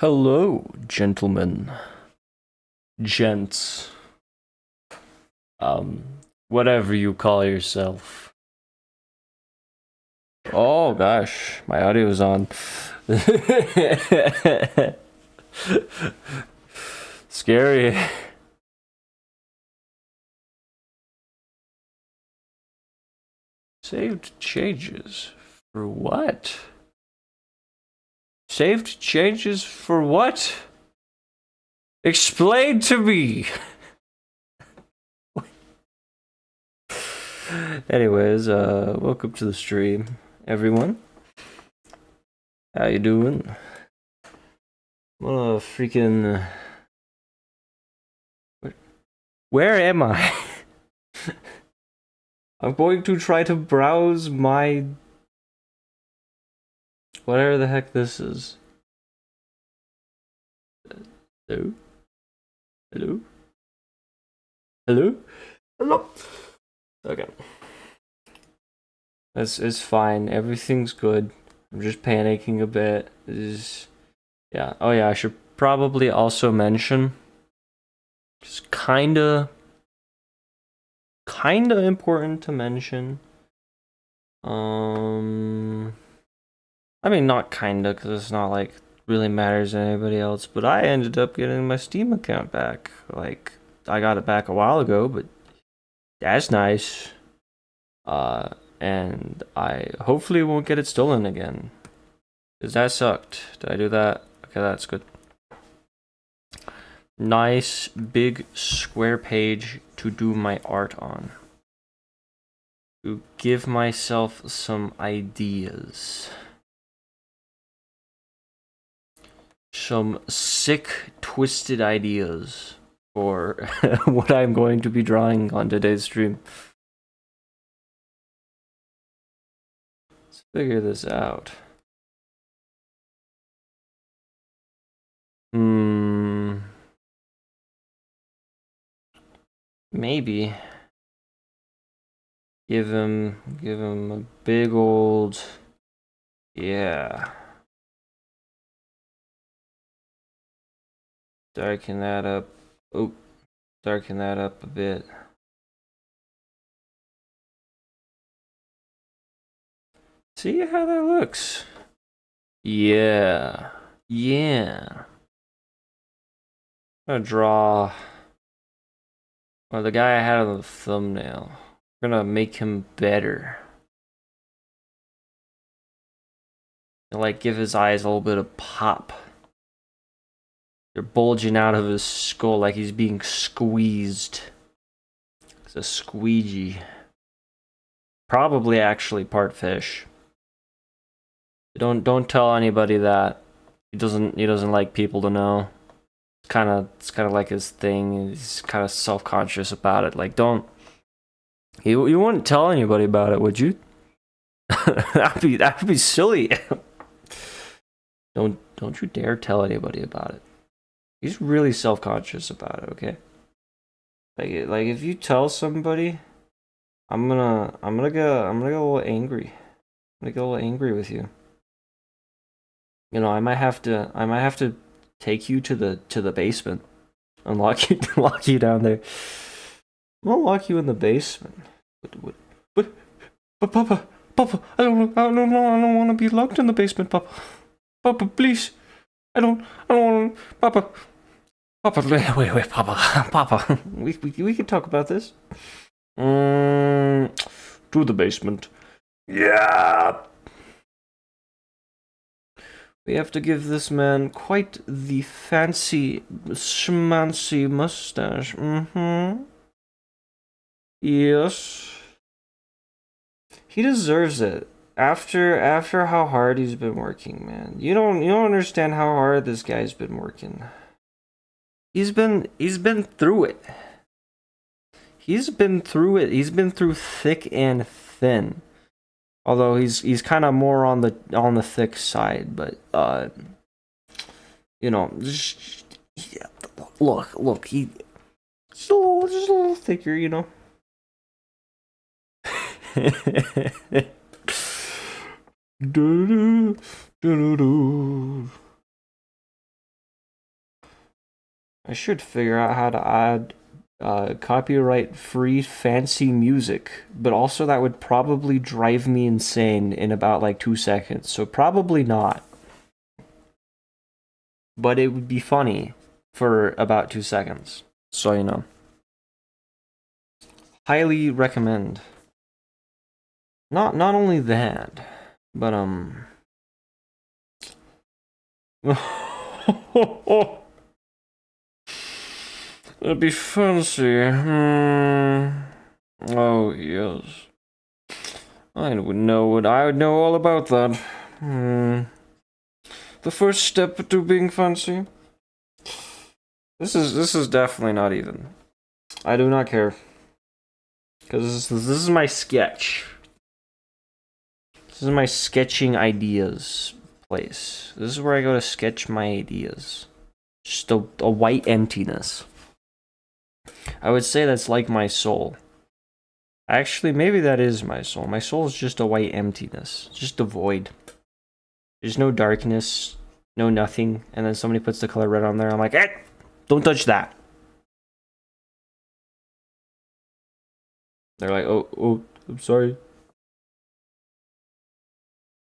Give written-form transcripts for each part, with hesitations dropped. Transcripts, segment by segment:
Hello, gentlemen, gents, um, whatever you call yourself. Oh gosh, my audio is on. Scary. Saved changes for what? Saved changes for what? Explain to me. Anyways, welcome to the stream, everyone. How you doing? What a freaking... Where am I? I'm going to try to browse my... whatever the heck this is. Hello? Hello? Hello? Hello? Okay. It's fine. Everything's good. I'm just panicking a bit. Yeah. Oh yeah, I should probably also mention, just kinda important to mention. I mean, not kinda, because it's not like really matters to anybody else, but I ended up getting my Steam account back. Like, I got it back a while ago, but that's nice. And I hopefully won't get it stolen again, because that sucked. Did I do that? Okay, that's good. Nice big square page to do my art on. To give myself some ideas. Some sick, twisted ideas for what I'm going to be drawing on today's stream. Let's figure this out. Maybe give him a big old, yeah. Darken that up. Oh, darken that up a bit. See how that looks? Yeah. Yeah. I'm gonna draw, well, the guy I had on the thumbnail. I'm gonna make him better. And like give his eyes a little bit of pop. They're bulging out of his skull like he's being squeezed. It's a squeegee. Probably actually part fish. Don't tell anybody that. He doesn't like people to know. It's kind of like his thing. He's kind of self-conscious about it. Like, don't. You wouldn't tell anybody about it, would you? that'd be silly. Don't you dare tell anybody about it. He's really self-conscious about it. Okay. Like if you tell somebody, I'm gonna get a little angry. I'm gonna get a little angry with you. You know, I might have to take you to the basement and lock you down there. I'm gonna lock you in the basement. But Papa, I don't want to be locked in the basement, Papa. Papa, please. I don't want Papa. Papa, wait, Papa. We can talk about this. To the basement. Yeah. We have to give this man quite the fancy, schmancy mustache. Yes. He deserves it. After how hard he's been working, man. You don't understand how hard this guy's been working. He's been through it. He's been through it. He's been through thick and thin. Although he's kind of more on the thick side, but you know, yeah, look, he's just a little thicker, you know. I should figure out how to add copyright-free fancy music, but also that would probably drive me insane in about like 2 seconds, so probably not. But it would be funny for about 2 seconds, so you know. Highly recommend. Not only that, but it'd be fancy. Oh yes, I would know all about that. The first step to being fancy. This is definitely not even. I do not care, because this is my sketch. This is my sketching ideas place. This is where I go to sketch my ideas. Just a white emptiness. I would say that's like my soul. Actually, maybe that is my soul. My soul is just a white emptiness. Just a void. There's no darkness, no nothing, and then somebody puts the color red on there. I'm like, don't touch that. They're like, oh, I'm sorry.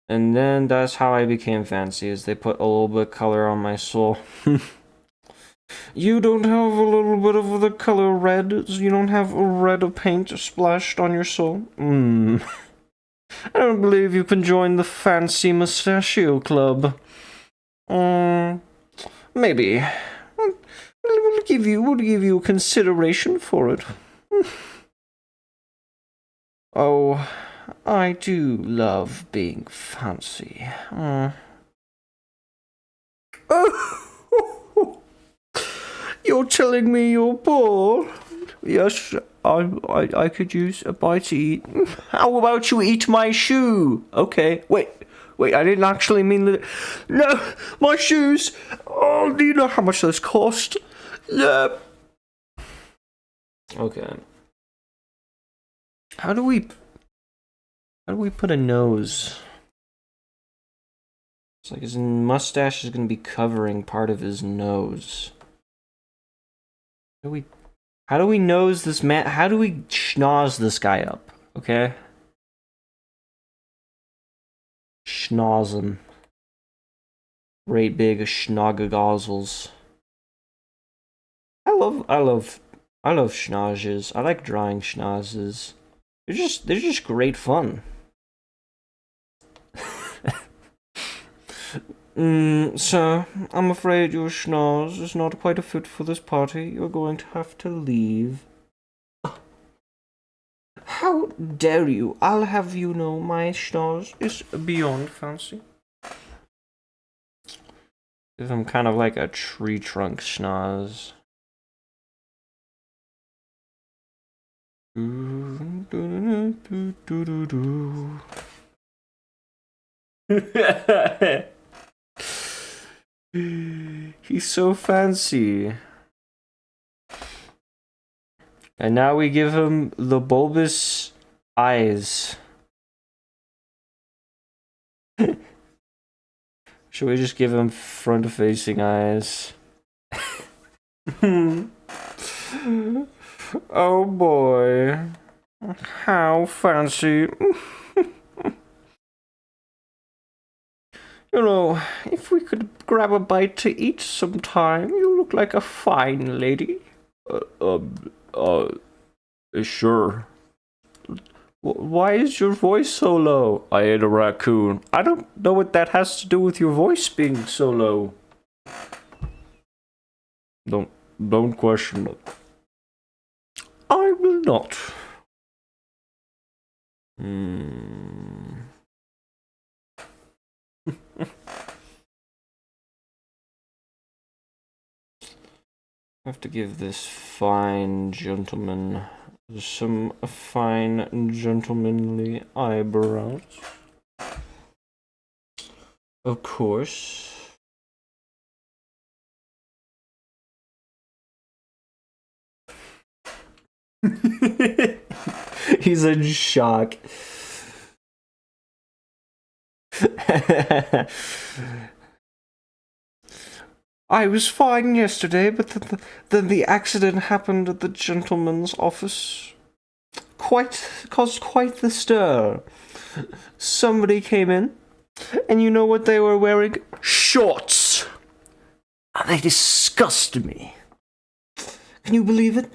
And then that's how I became fancy, is they put a little bit of color on my soul. You don't have a little bit of the color red? You don't have a red paint splashed on your soul? I don't believe you can join the fancy mustachio club. Maybe. We'll give you consideration for it. Oh, I do love being fancy. You're telling me you're bored? Yes, I could use a bite to eat. How about you eat my shoe? Okay, wait, I didn't actually mean that. No, my shoes! Oh, do you know how much those cost? No. Okay. How do we put a nose? It's like his mustache is gonna be covering part of his nose. How do we nose this man? How do we schnoz this guy up? Okay? Schnoz him. Great big schnogagozzles. I love schnozzes. I like drawing schnozzes. They're just great fun. Sir, I'm afraid your schnoz is not quite a fit for this party. You're going to have to leave. How dare you? I'll have you know my schnoz is beyond fancy. Give him kind of like a tree trunk schnoz. He's so fancy. And now we give him the bulbous eyes. Should we just give him front-facing eyes? Oh boy. How fancy. You know, if we could grab a bite to eat sometime, you look like a fine lady. Sure. Why is your voice so low? I ate a raccoon. I don't know what that has to do with your voice being so low. Don't question it. I will not. I have to give this fine gentleman some fine gentlemanly eyebrows. Of course. He's in shock. I was fine yesterday, but then the accident happened at the gentleman's office. Caused quite the stir. Somebody came in, and you know what they were wearing? Shorts! They disgust me. Can you believe it?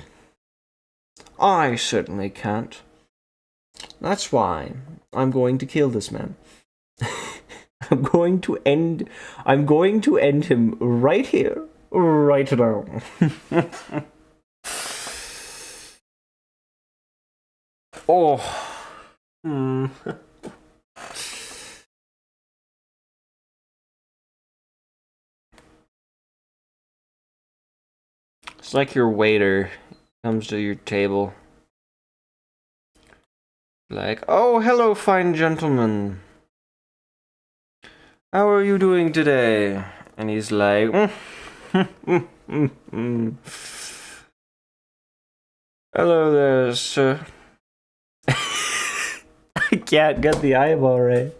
I certainly can't. That's why I'm going to kill this man. I'm going to end him right here, right now. Oh. It's like your waiter comes to your table. Like, oh, hello, fine gentleman. How are you doing today? And he's like, hello there, sir. I can't get the eyeball right.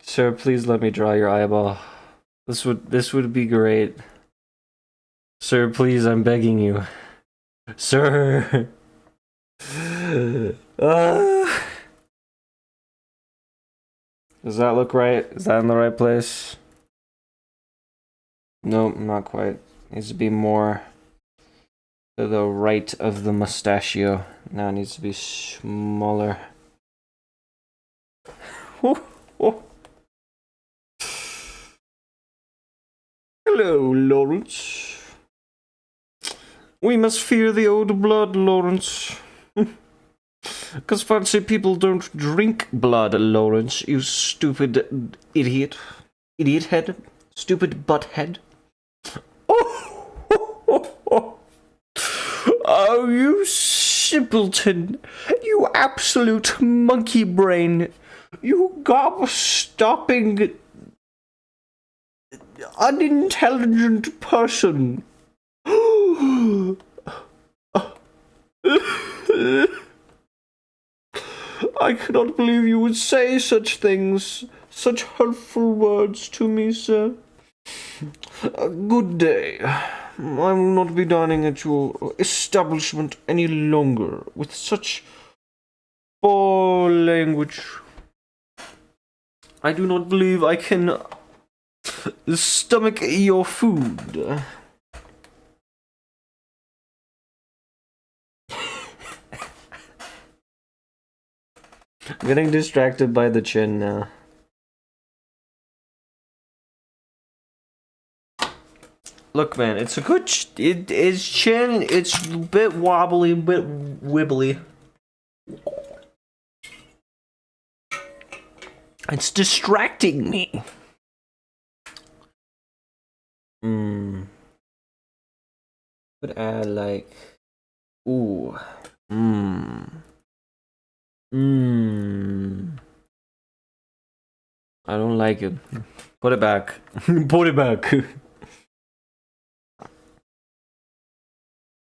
Sir, please let me draw your eyeball. This would be great. Sir, please, I'm begging you. Sir. Does that look right? Is that in the right place? Nope, not quite. Needs to be more to the right of the mustachio. Now it needs to be smaller. Hello, Lawrence. We must fear the old blood, Lawrence. Because fancy people don't drink blood, Lawrence, you stupid idiot. Idiot head. Stupid butt head. Oh, you simpleton. You absolute monkey brain. You gob-stopping, unintelligent person. I cannot believe you would say such things, such hurtful words to me, sir. Good day. I will not be dining at your establishment any longer with such foul language. I do not believe I can stomach your food. I'm getting distracted by the chin now. Look, man, it's a good. It is chin. It's a bit wobbly, a bit wibbly. It's distracting me. But I like. Ooh. I don't like it. Put it back. Put it back.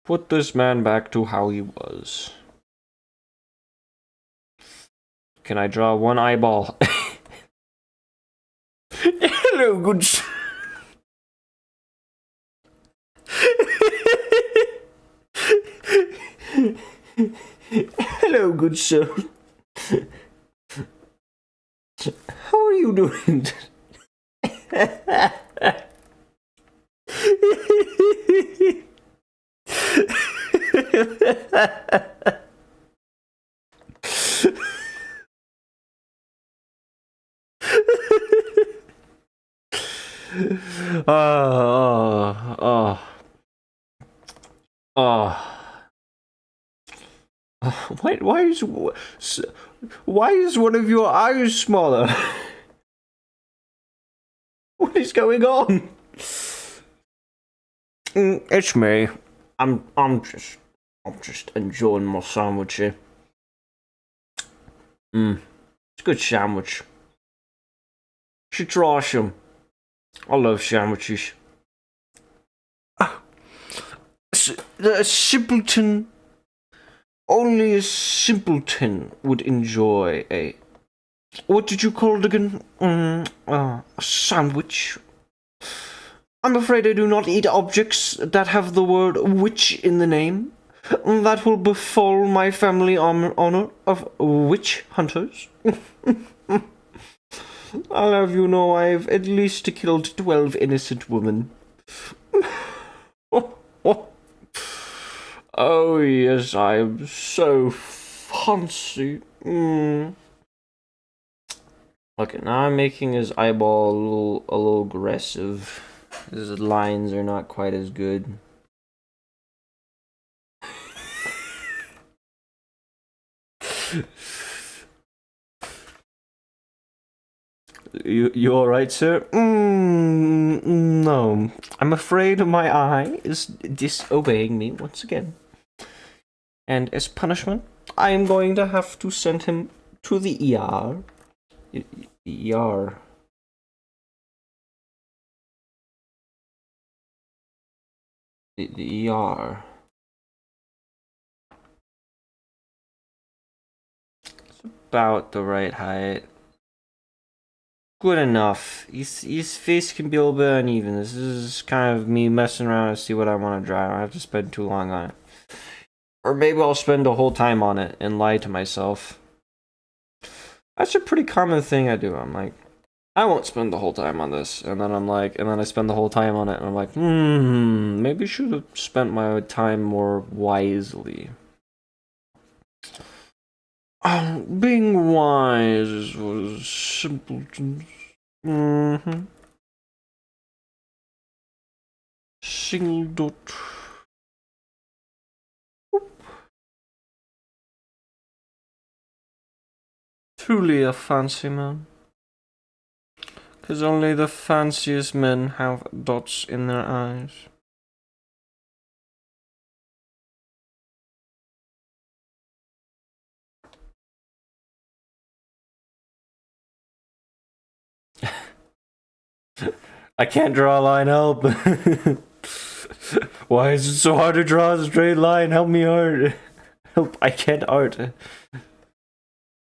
Put this man back to how he was. Can I draw one eyeball? Hello, good sir. Hello, good sir. How are you doing? Why is one of your eyes smaller? What is going on? It's me. I'm just enjoying my sandwich here. It's a good sandwich. Should try some. I love sandwiches. A simpleton. Only a simpleton would enjoy a What did you call it again? A sandwich. I'm afraid I do not eat objects that have the word witch in the name. That will befall my family honor of witch hunters. I'll have you know I've at least killed 12 innocent women. Oh yes, I am so fancy. Okay, now I'm making his eyeball a little aggressive. His lines are not quite as good. You alright, sir? No. I'm afraid my eye is disobeying me once again. And as punishment, I am going to have to send him to the ER. ER. The ER. It's about the right height. Good enough. His face can be a little bit uneven. This is kind of me messing around to see what I want to draw. I don't have to spend too long on it. Or maybe I'll spend the whole time on it and lie to myself. That's a pretty common thing I do. I'm like, I won't spend the whole time on this. And then I'm like, and then I spend the whole time on it and I'm like, maybe I should have spent my time more wisely. Being wise was simpletons. Single dot. Truly a fancy man. 'Cause only the fanciest men have dots in their eyes. I can't draw a line, help. Why is it so hard to draw a straight line? Help me, art. Help, I can't art.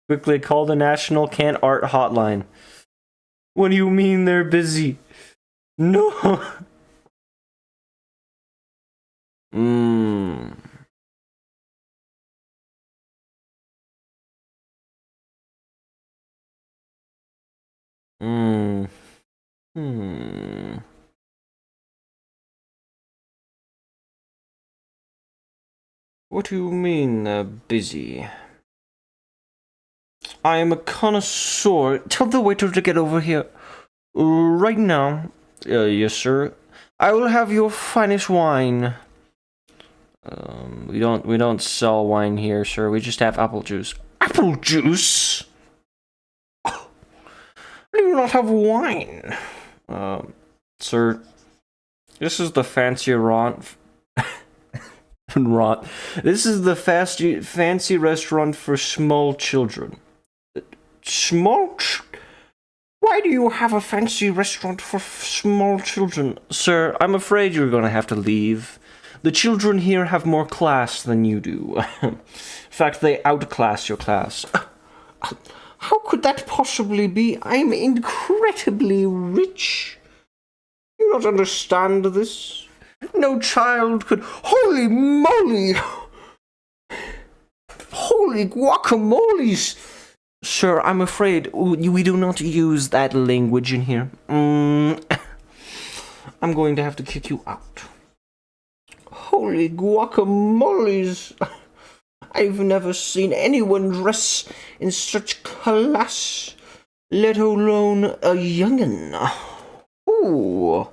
Quickly call the National Can't Art Hotline. What do you mean they're busy? No. What do you mean they're busy? I am a connoisseur. Tell the waiter to get over here. Right now. Yes, sir. I will have your finest wine. We don't sell wine here, sir. We just have apple juice. Apple juice? I do not have wine. Sir, this is the fancy This is the fancy restaurant for small children. Why do you have a fancy restaurant for small children? Sir, I'm afraid you're gonna have to leave. The children here have more class than you do. In fact, they outclass your class. How could that possibly be? I'm incredibly rich. You don't understand this? No child could... Holy moly! Holy guacamoles! Sir, I'm afraid we do not use that language in here. I'm going to have to kick you out. Holy guacamoles! I've never seen anyone dress in such class, let alone a young'un. Ooh.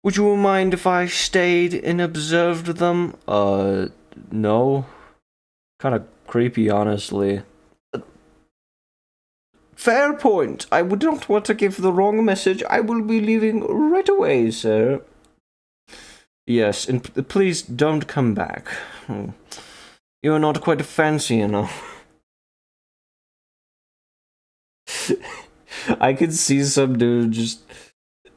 Would you mind if I stayed and observed them? No. Kind of creepy, honestly. Fair point. I would not want to give the wrong message. I will be leaving right away, sir. Yes, and please don't come back. You are not quite fancy enough. I could see some dude just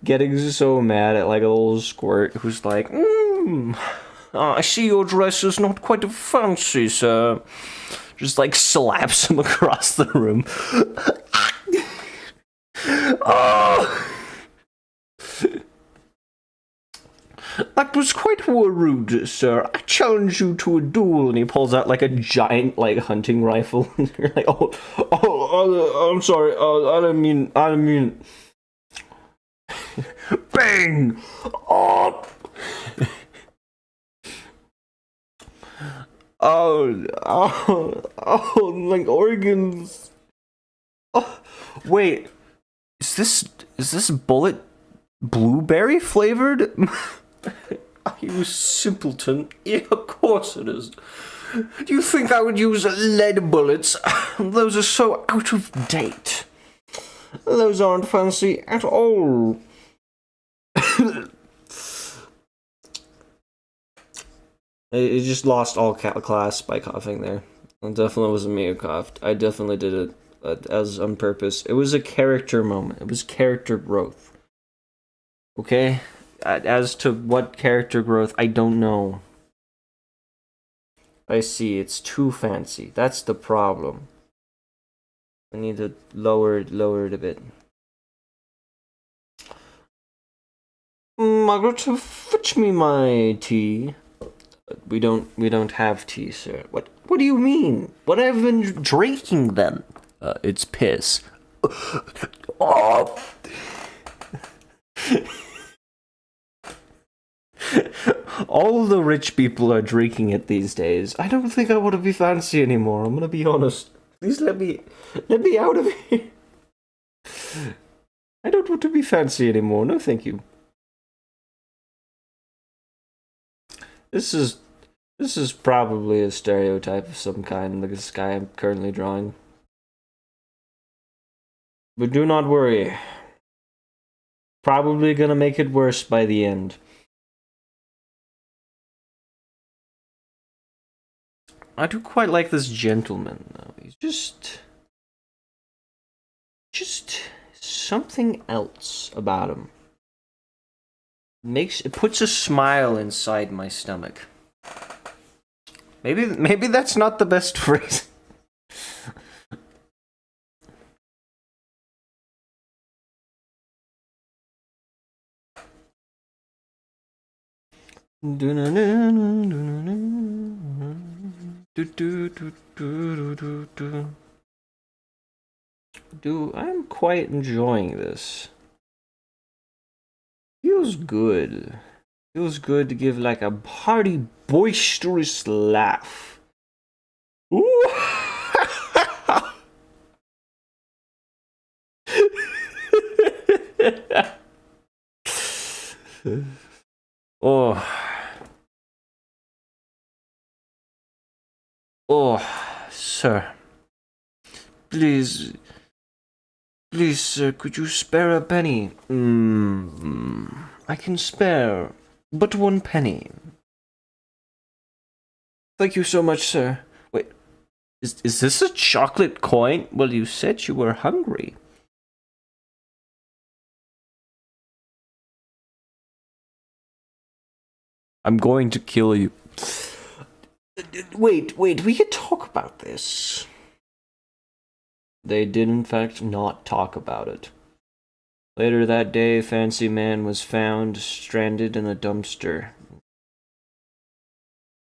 getting so mad at like a little squirt who's like, I see your dress is not quite fancy, sir. just like slaps him across the room. Oh! That was quite rude, sir. I challenge you to a duel. And he pulls out like a giant, like, hunting rifle. And you're like, I'm sorry. I didn't mean. Bang! Oh! Like organs. Oh, wait. Is this bullet blueberry flavored? You simpleton. Yeah, of course it is. Do you think I would use lead bullets? Those are so out of date. Those aren't fancy at all. I just lost all class by coughing there. It definitely wasn't me who coughed. I definitely did it as on purpose. It was a character moment. It was character growth. Okay? As to what character growth, I don't know. I see, it's too fancy. That's the problem. I need to lower it a bit. Margaret, fetch me my tea. We don't have tea, sir. What do you mean? What have I been drinking then? It's piss. Oh. All the rich people are drinking it these days. I don't think I want to be fancy anymore. I'm gonna be honest. Please let me out of here. I don't want to be fancy anymore. No, thank you. This is probably a stereotype of some kind, like this guy I'm currently drawing. But do not worry. Probably gonna make it worse by the end. I do quite like this gentleman, though. He's just something else about him. It puts a smile inside my stomach. Maybe that's not the best phrase. I'm quite enjoying this. Feels good. Feels good to give like a hearty, boisterous laugh. Ooh. Oh. Oh, sir. Please, sir, could you spare a penny? I can spare but 1 penny. Thank you so much, sir. Wait, is this a chocolate coin? Well, you said you were hungry. I'm going to kill you. Wait, we could talk about this. They did, in fact, not talk about it. Later that day, Fancy Man was found stranded in a dumpster.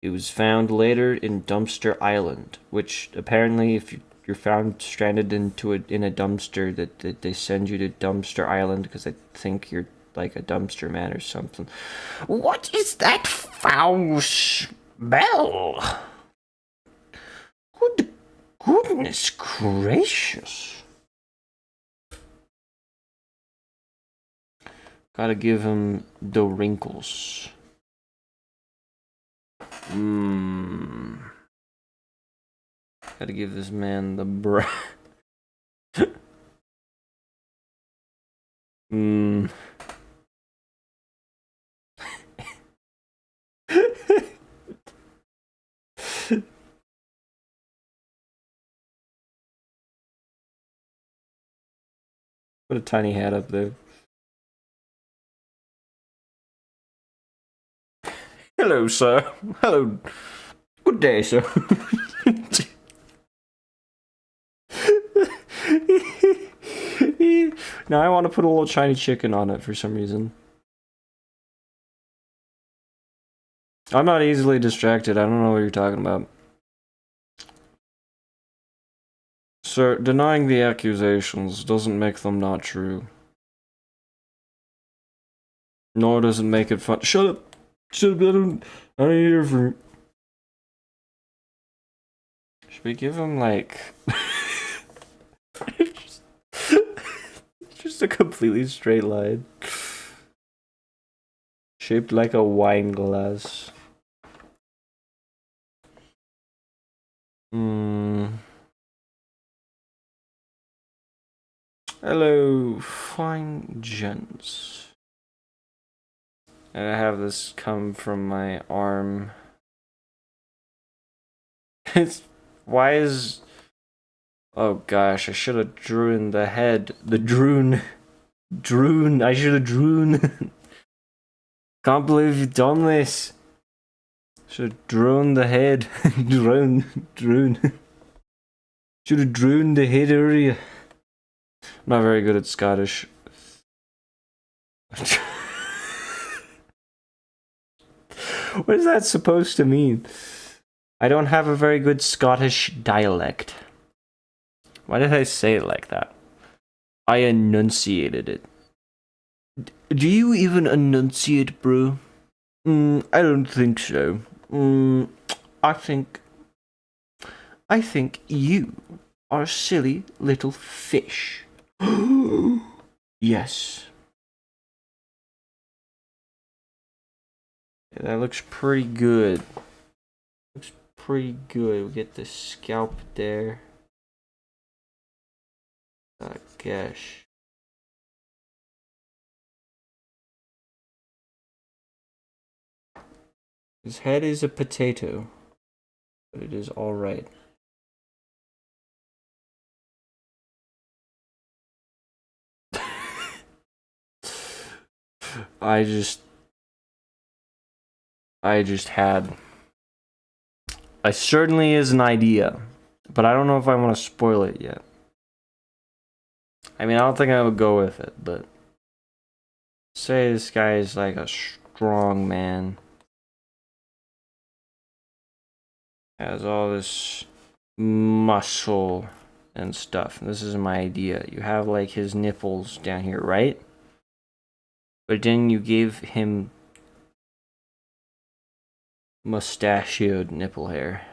He was found later in Dumpster Island, which apparently, if you're found stranded in a dumpster, that they send you to Dumpster Island because they think you're like a dumpster man or something. What is that foul smell? Goodness gracious. Gotta give him the wrinkles. Gotta give this man the breath. Put a tiny hat up there. Hello, sir. Hello. Good day, sir. Now I want to put a little shiny chicken on it for some reason. I'm not easily distracted. I don't know what you're talking about. Sir, denying the accusations doesn't make them not true. Nor does it make it fun. Shut up! Shut up, I don't hear for. Should we give him like just a completely straight line. Shaped like a wine glass. Hello, fine gents. And I have this come from my arm. Why is... Oh gosh, I should have drewn the head. The droon. Droon, I should have drewn. Can't believe you've done this. Should have drawn the head. Droon. Should have drawn the head area. I'm not very good at Scottish. What is that supposed to mean? I don't have a very good Scottish dialect. Why did I say it like that? I enunciated it. Do you even enunciate, bro? I don't think so. I think you are a silly little fish. Yes. Yeah, that looks pretty good. Looks pretty good. We get the scalp there. Gosh. His head is a potato, but it is alright. I just had. I certainly is an idea, but I don't know if I want to spoil it yet. I mean, I don't think I would go with it, but say this guy is like a strong man. Has all this muscle and stuff. And this is my idea. You have like his nipples down here, right? But then you give him mustachioed nipple hair.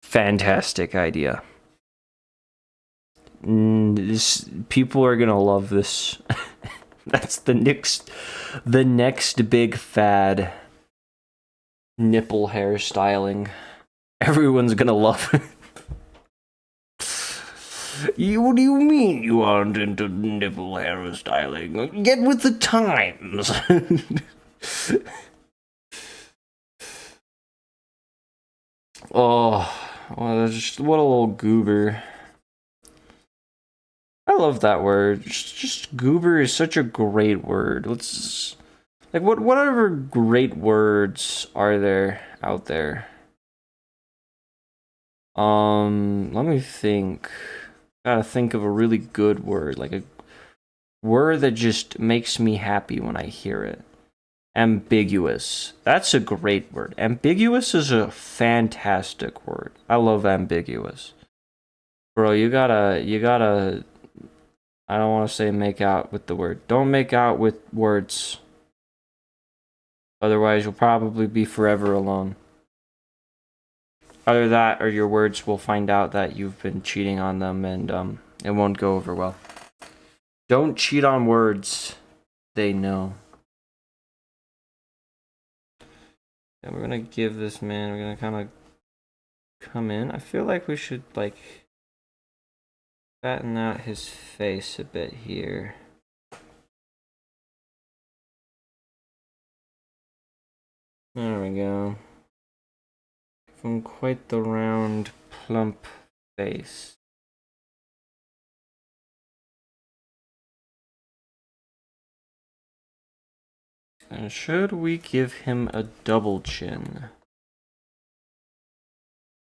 Fantastic idea. People are gonna love this. That's the next big fad. Nipple hairstyling. Everyone's gonna love it. What do you mean you aren't into nipple hairstyling? Get with the times. Oh, well, just what a little goober. I love that word. Just goober is such a great word. Let's like whatever great words are there out there? Let me think. Gotta think of a really good word, like a word that just makes me happy when I hear it. Ambiguous. That's a great word. Ambiguous is a fantastic word. I love ambiguous. Bro, you gotta, I don't want to say make out with the word. Don't make out with words. Otherwise, you'll probably be forever alone. Either that or your words will find out that you've been cheating on them and it won't go over well. Don't cheat on words. They know. And we're gonna give this man, we're gonna kind of come in. I feel like we should like fatten out his face a bit here. There we go. Give him quite the round, plump face. And should we give him a double chin?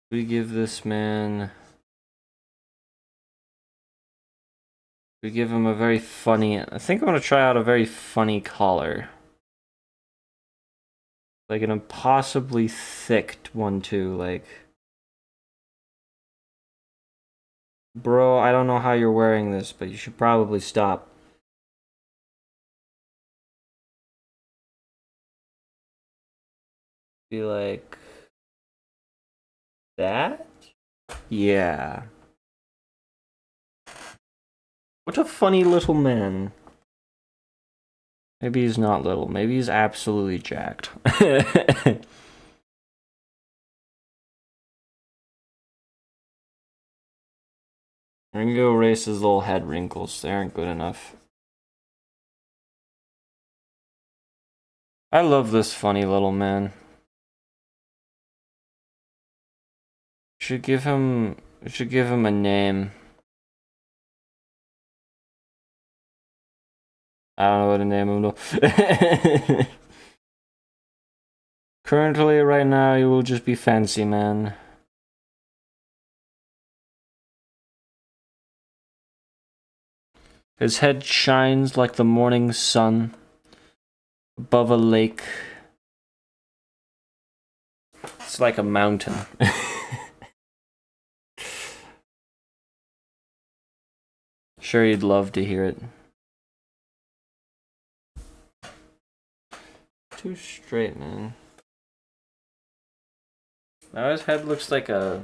We give this man We give him a very funny. I think I'm gonna try out a very funny collar. Like an impossibly thick one too, like. Bro, I don't know how you're wearing this, but you should probably stop. Be like that? Yeah. What a funny little man. Maybe he's not little. Maybe he's absolutely jacked. I'm gonna go erase his little head wrinkles. They aren't good enough. I love this funny little man. Should give him a name. I don't know what to name him though. Currently, right now, he will just be Fancy Man. His head shines like the morning sun above a lake. It's like a mountain. Sure, you'd love to hear it. Too straight, man. Now his head looks like a...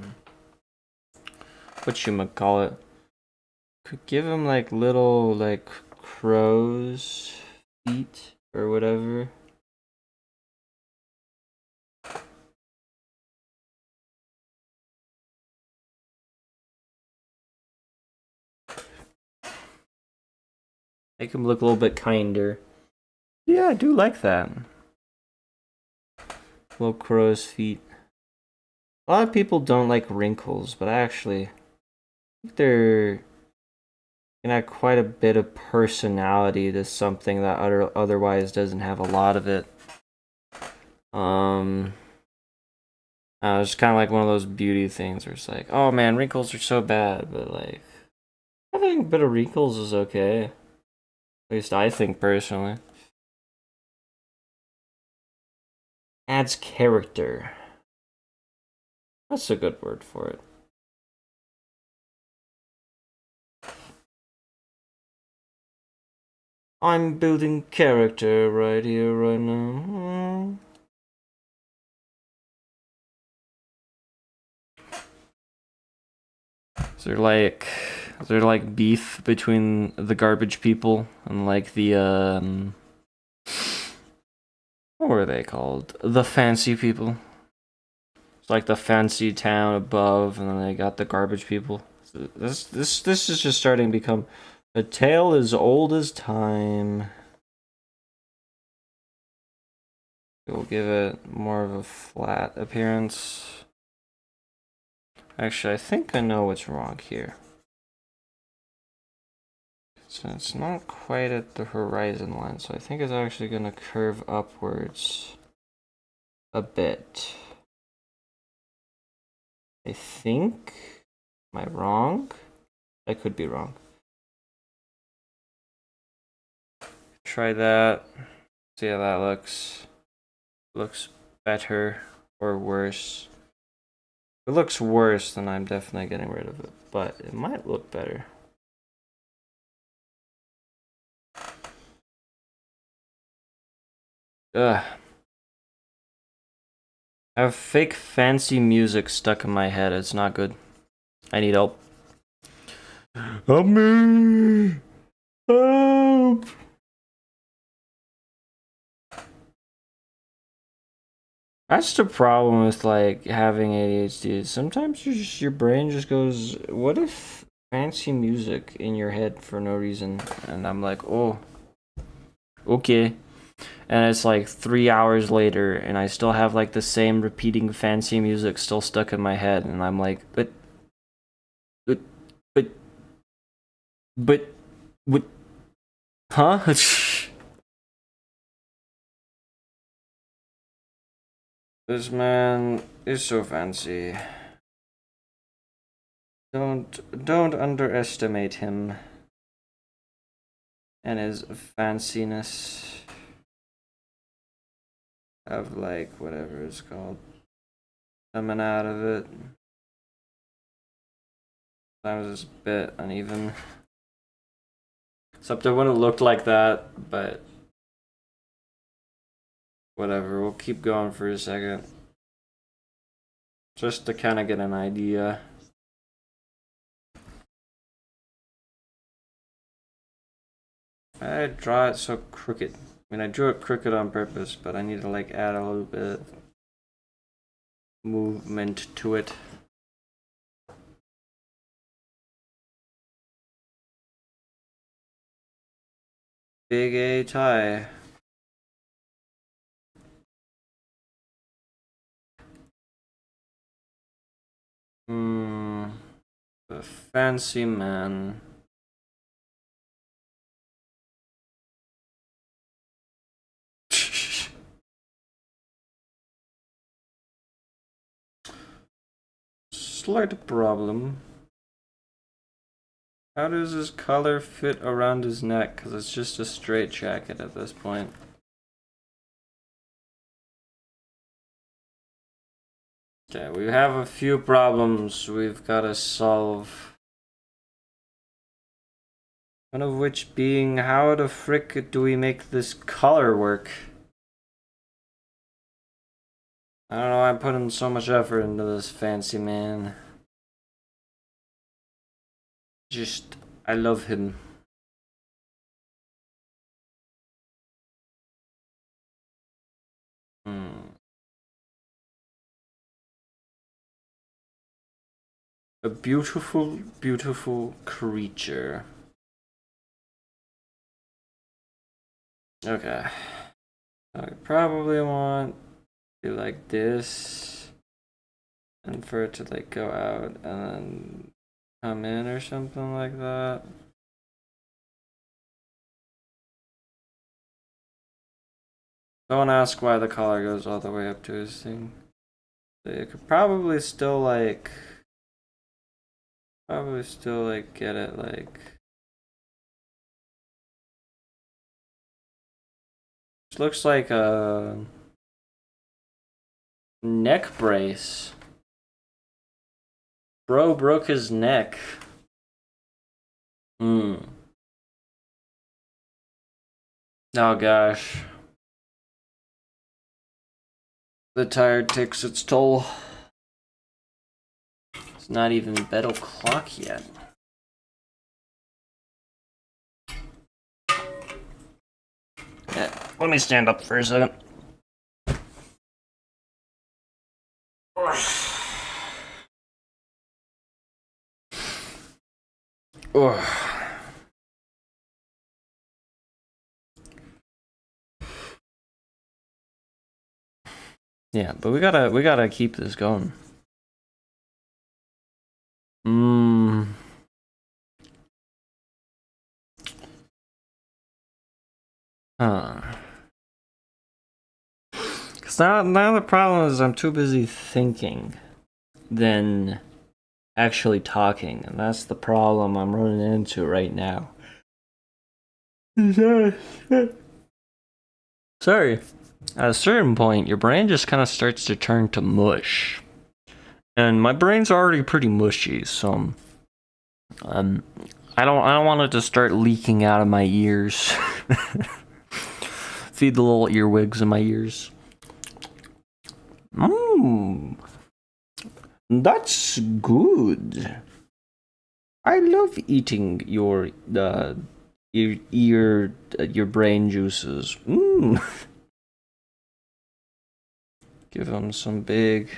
whatchamacallit. Could give him like little like crow's feet or whatever. Make him look a little bit kinder. Yeah, I do like that. Little crow's feet. A lot of people don't like wrinkles, but I think they're can add quite a bit of personality to something that otherwise doesn't have a lot of it. It's kind of like one of those beauty things where it's like, oh man, wrinkles are so bad, but like, having a bit of wrinkles is okay. At least I think personally. Adds character. That's a good word for it. I'm building character right here, right now. Is there like beef between the garbage people and like the what were they called? The fancy people. It's like the fancy town above, and then they got the garbage people. This is just starting to become a tale as old as time. We'll give it more of a flat appearance. Actually, I think I know what's wrong here. So it's not quite at the horizon line, so I think it's actually going to curve upwards a bit. I think. Am I wrong? I could be wrong. Try that. See how that looks. Looks better or worse. If it looks worse, then I'm definitely getting rid of it, but it might look better. Ugh. I have fake fancy music stuck in my head. It's not good. I need help. Help me! Help! That's the problem with like having ADHD. Sometimes your brain just goes, "What if fancy music in your head for no reason?" And I'm like, "Oh, okay." And it's like 3 hours later, and I still have like the same repeating fancy music still stuck in my head, and I'm like, but, but, but, what, huh? This man is so fancy. Don't underestimate him. and his fanciness of like whatever it's called coming out of it. Sometimes it's a bit uneven. Except it wouldn't look like that, but whatever, we'll keep going for a second. Just to kind of get an idea. I draw it so crooked. I mean, I drew it crooked on purpose, but I need to like add a little bit of movement to it. Big A tie. The fancy man. Slight problem. How does his collar fit around his neck? Because it's just a straight jacket at this point. Okay, we have a few problems we've got to solve. One of which being, how the frick do we make this color work? I don't know why I'm putting so much effort into this fancy man. Just, I love him. A beautiful, beautiful creature. Okay. I probably want to do like this. And for it to like go out and then come in or something like that. Don't ask why the collar goes all the way up to his thing. So you could probably still like get it like this. Looks like a neck brace. Bro broke his neck. Oh gosh. The tire takes its toll. It's not even bed o'clock yet. Yeah, let me stand up for a second. Yeah, but we gotta keep this going. Cause now the problem is I'm too busy thinking than actually talking, and that's the problem I'm running into right now. Sorry. At a certain point, your brain just kind of starts to turn to mush. And my brain's already pretty mushy, so I don't want it to start leaking out of my ears. Feed the little earwigs in my ears. That's good. I love eating your brain juices. Give them some big,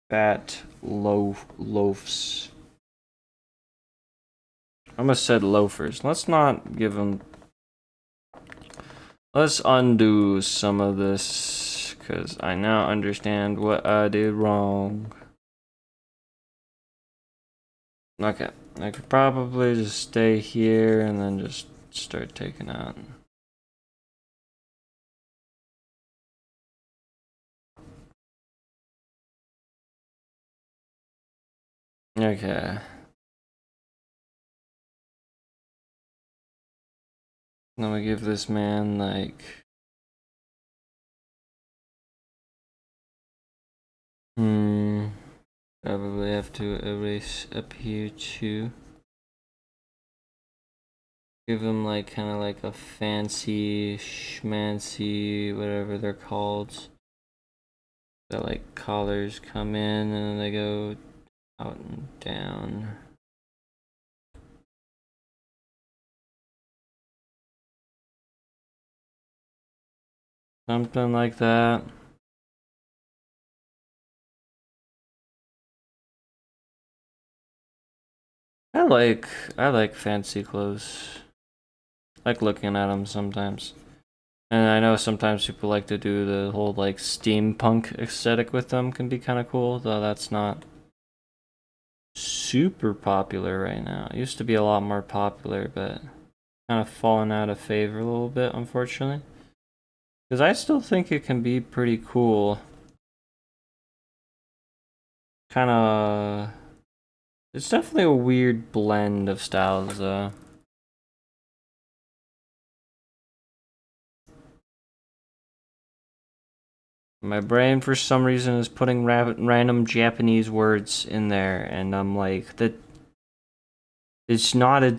fat loafs. I almost said loafers. Let's not give them. Let's undo some of this, because I now understand what I did wrong. Okay, I could probably just stay here and then just start taking out. Okay. Then we give this man like probably have to erase up here too. Give him like kind of like a fancy schmancy whatever they're called. That like collars come in and then they go out and down. Something like that. I like fancy clothes. I like looking at them sometimes. And I know sometimes people like to do the whole like steampunk aesthetic with them, can be kind of cool, though that's not super popular right now. It used to be a lot more popular, but kind of fallen out of favor a little bit, unfortunately. Because I still think it can be pretty cool. Kind of... It's definitely a weird blend of styles, though. My brain, for some reason, is putting random Japanese words in there, and I'm like, that's not a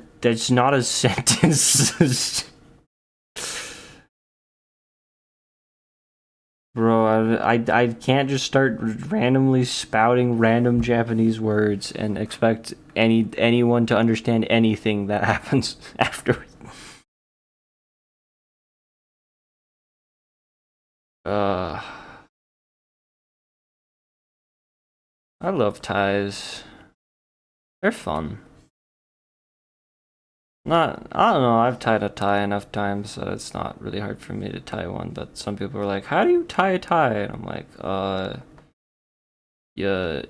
sentence. Bro, I can't just start randomly spouting random Japanese words and expect anyone to understand anything that happens after. I love ties. They're fun. I don't know, I've tied a tie enough times so it's not really hard for me to tie one, but some people are like, how do you tie a tie? And I'm like, you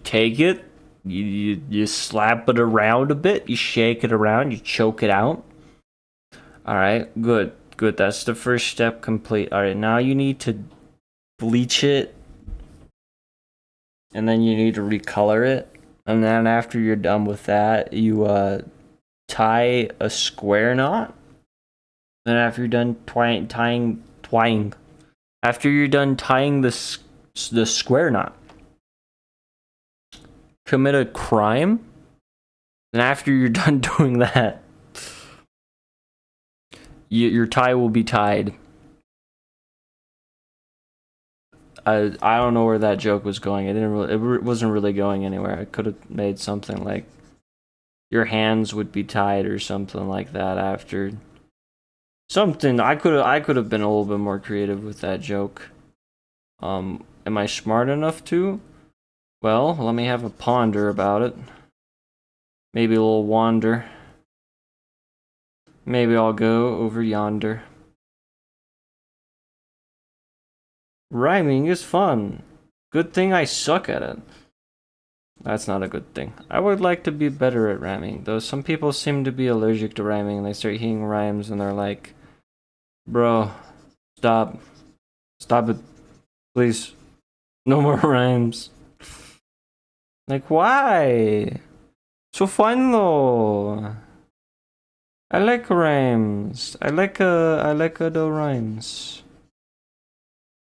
take it, you slap it around a bit, you shake it around, you choke it out. Alright, good, that's the first step complete. Alright, now you need to bleach it, and then you need to recolor it. And then after you're done with that, you tie a square knot. Then after you're done after you're done tying the square knot, commit a crime. Then after you're done doing that, your tie will be tied. I don't know where that joke was going. It wasn't really going anywhere. I could have made something like your hands would be tied or something like that after something. I could have been a little bit more creative with that joke. Am I smart enough to? Well, let me have a ponder about it. Maybe a little wander. Maybe I'll go over yonder. Rhyming is fun. Good thing I suck at it. That's not a good thing. I would like to be better at rhyming, though some people seem to be allergic to rhyming and they start hearing rhymes and they're like, bro, stop. Stop it. Please. No more rhymes. Like, why? So fun though. I like rhymes. I like the rhymes.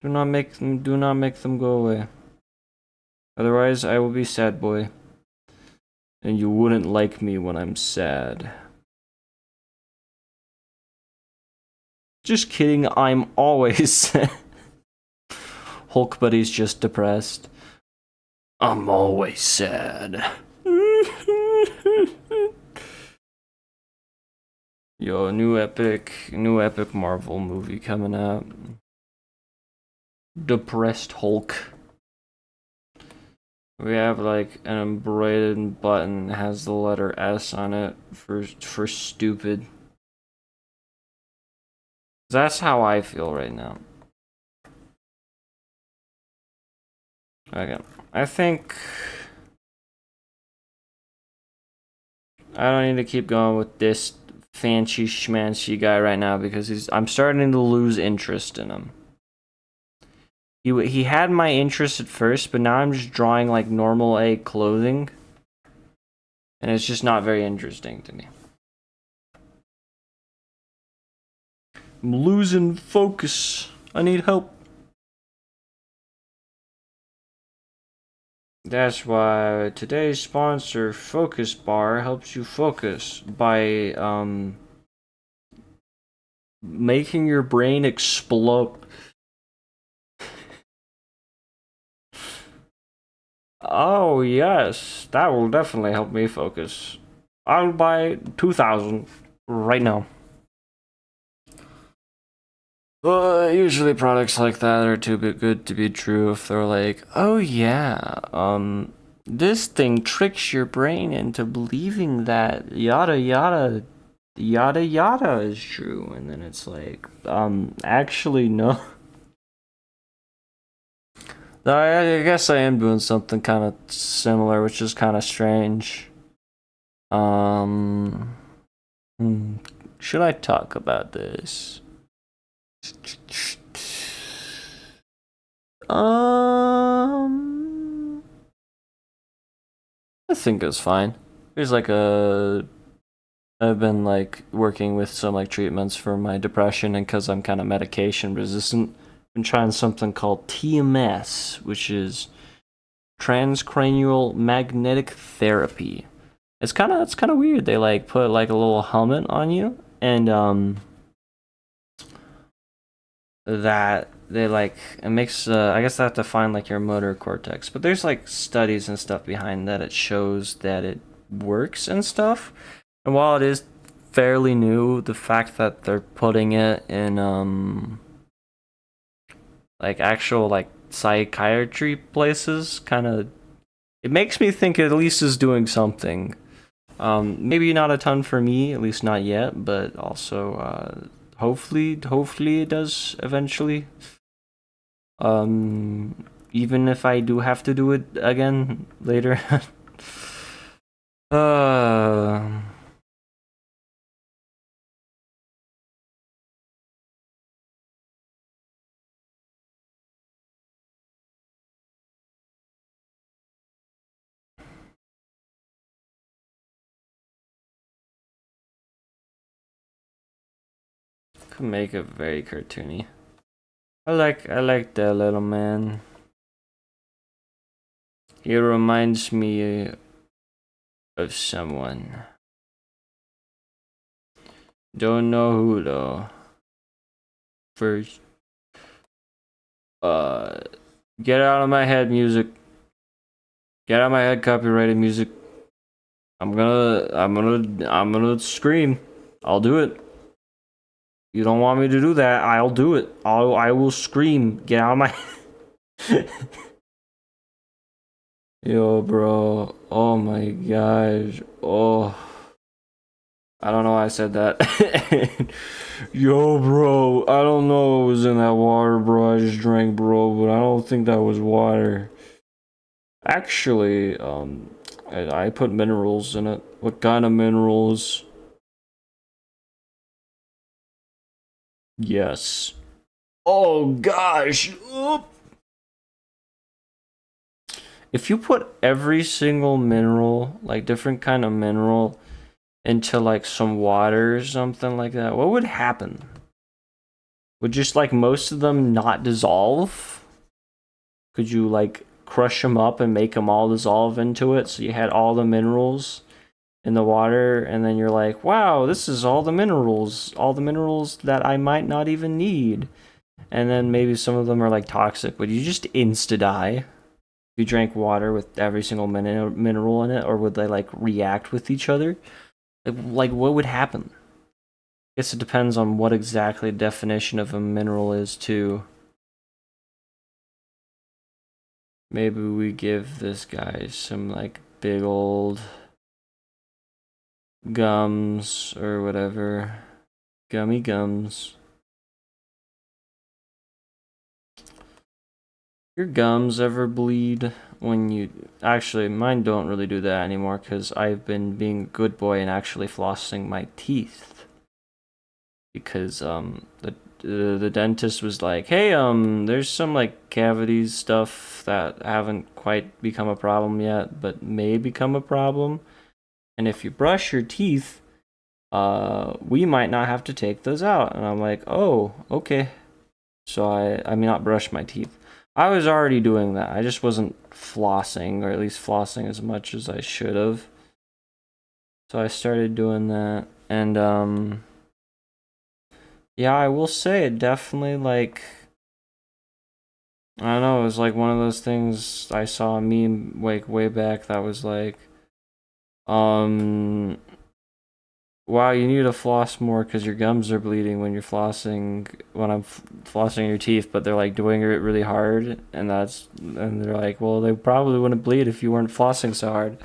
Do not make them go away. Otherwise, I will be sad boy. And you wouldn't like me when I'm sad. Just kidding, I'm always sad. Hulk buddy's just depressed. I'm always sad. Yo, new epic Marvel movie coming out. Depressed Hulk. We have like an embroidered button that has the letter S on it for stupid. That's how I feel right now. Okay, I think I don't need to keep going with this fancy schmancy guy right now because I'm starting to lose interest in him. He had my interest at first, but now I'm just drawing like normal A clothing. And it's just not very interesting to me. I'm losing focus. I need help. That's why today's sponsor, Focus Bar, helps you focus by making your brain explode. Oh yes, that will definitely help me focus. I'll buy 2,000 right now. Usually products like that are too good to be true if they're like, oh yeah, this thing tricks your brain into believing that yada yada yada yada is true, and then it's like, actually no. I guess I am doing something kind of similar, which is kind of strange. Um, should I talk about this? I think it's fine. There's like I've been like working with some like treatments for my depression, and because I'm kind of medication resistant, I've been trying something called TMS, which is transcranial magnetic therapy. It's kind of weird. They like put like a little helmet on you, and that they like it makes I guess they have to find like your motor cortex, but there's like studies and stuff behind that. It shows that it works and stuff. And while it is fairly new, the fact that they're putting it in like actual like psychiatry places kind of, it makes me think it at least is doing something. Maybe not a ton for me, at least not yet, but also hopefully it does eventually. Even if I do have to do it again later. uh could make it very cartoony. I like that little man. He reminds me of someone. Don't know who though. First, uh, get out of my head, music. Get out of my head, copyrighted music. I'm gonna scream. I'll do it. You don't want me to do that? I'll do it. I will scream. Get out of my. Yo, bro. Oh my gosh. Oh. I don't know why I said that. Yo, bro. I don't know what was in that water, bro. I just drank, bro, but I don't think that was water. Actually, I put minerals in it. What kind of minerals? Yes. Oh gosh. Oop. If you put every single mineral, like different kind of mineral, into like some water or something like that, what would happen? Would just like most of them not dissolve? Could you like crush them up and make them all dissolve into it so you had all the minerals in the water, and then you're like, wow, this is all the minerals that I might not even need. And then maybe some of them are like toxic. Would you just insta die if you drank water with every single mineral in it, or would they like react with each other? Like what would happen? I guess it depends on what exactly the definition of a mineral is too. Maybe we give this guy some like big old gums or whatever. Gummy gums. Your gums ever bleed when you... Actually, mine don't really do that anymore because I've been being a good boy and actually flossing my teeth. Because the dentist was like, hey, there's some like cavities stuff that haven't quite become a problem yet, but may become a problem. And if you brush your teeth, we might not have to take those out. And I'm like, oh, okay. So I mean, not brush my teeth. I was already doing that. I just wasn't flossing, or at least flossing as much as I should have. So I started doing that. And, yeah, I will say it definitely, like, I don't know, it was like one of those things I saw a meme like way back that was like, um, wow, you need to floss more because your gums are bleeding when you're flossing, when I'm flossing your teeth, but they're like doing it really hard, and they're like, well, they probably wouldn't bleed if you weren't flossing so hard.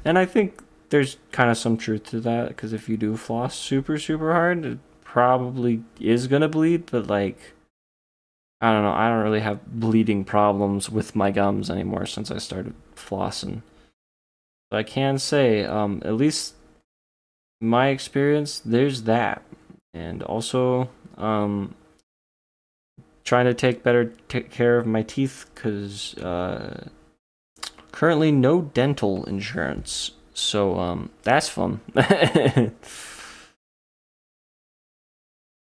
And I think there's kind of some truth to that, because if you do floss super, super hard, it probably is gonna bleed, but like, I don't know, I don't really have bleeding problems with my gums anymore since I started flossing. But I can say, at least my experience, there's that. And also, trying to take better care of my teeth because currently no dental insurance. So, that's fun.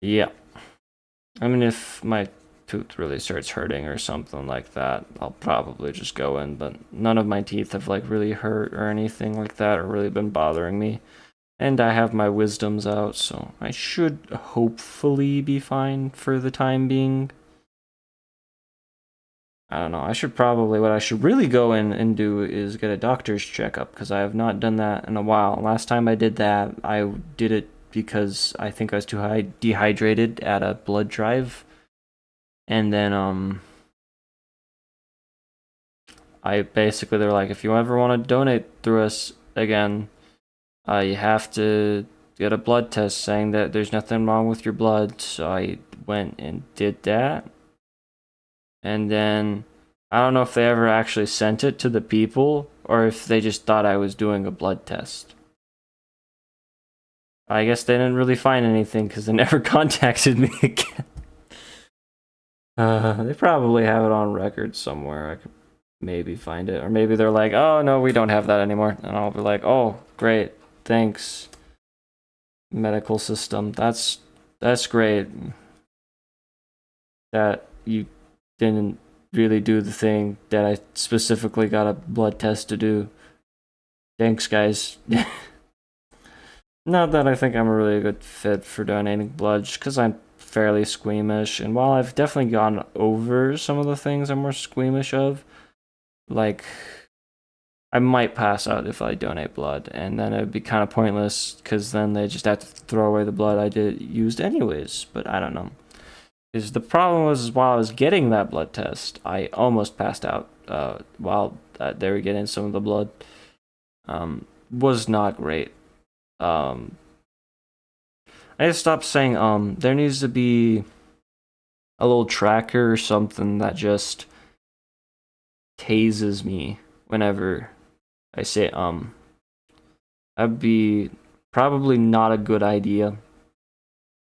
Yeah. I mean, if my tooth really starts hurting or something like that, I'll probably just go in. But none of my teeth have like really hurt or anything like that or really been bothering me. And I have my wisdoms out, so I should hopefully be fine for the time being. I don't know. What I should really go in and do is get a doctor's checkup because I have not done that in a while. Last time I did that, I did it because I think I was too dehydrated at a blood drive. And then, I basically, they're like, if you ever want to donate through us again, you have to get a blood test saying that there's nothing wrong with your blood. So I went and did that. And then I don't know if they ever actually sent it to the people or if they just thought I was doing a blood test. I guess they didn't really find anything because they never contacted me again. They probably have it on record somewhere. I could maybe find it. Or maybe they're like, oh, no, we don't have that anymore. And I'll be like, oh, great. Thanks, medical system. That's great that you didn't really do the thing that I specifically got a blood test to do. Thanks, guys. Not that I think I'm a really good fit for donating blood, just because I'm fairly squeamish. And while I've definitely gone over some of the things I'm more squeamish of, like, I might pass out if I donate blood, and then it'd be kind of pointless because then they just have to throw away the blood I did used anyways. But I don't know. Is the problem was while I was getting that blood test, I almost passed out while they were getting some of the blood. Was not great. I just stopped saying there needs to be a little tracker or something that just tases me whenever I say that'd be probably not a good idea,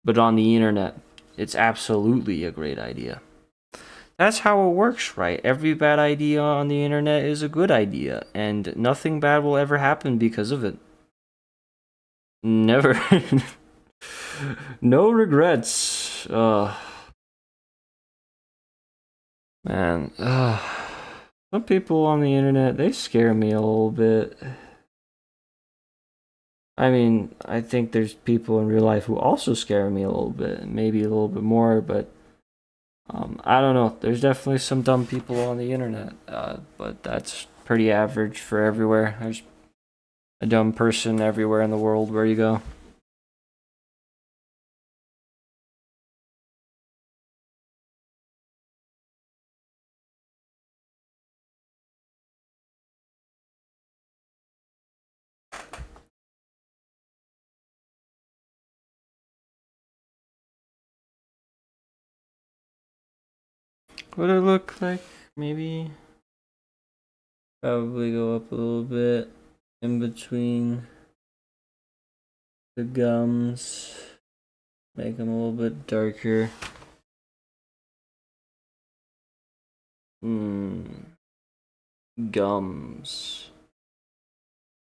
but on the internet it's absolutely a great idea. That's how it works, right? Every bad idea on the internet is a good idea, and nothing bad will ever happen because of it. Never. No regrets. Man. Some people on the internet, they scare me a little bit. I mean, I think there's people in real life who also scare me a little bit, maybe a little bit more, but I don't know. There's definitely some dumb people on the internet, but that's pretty average for everywhere. There's a dumb person everywhere in the world where you go. What it look like? Maybe probably go up a little bit in between the gums, make them a little bit darker. Gums.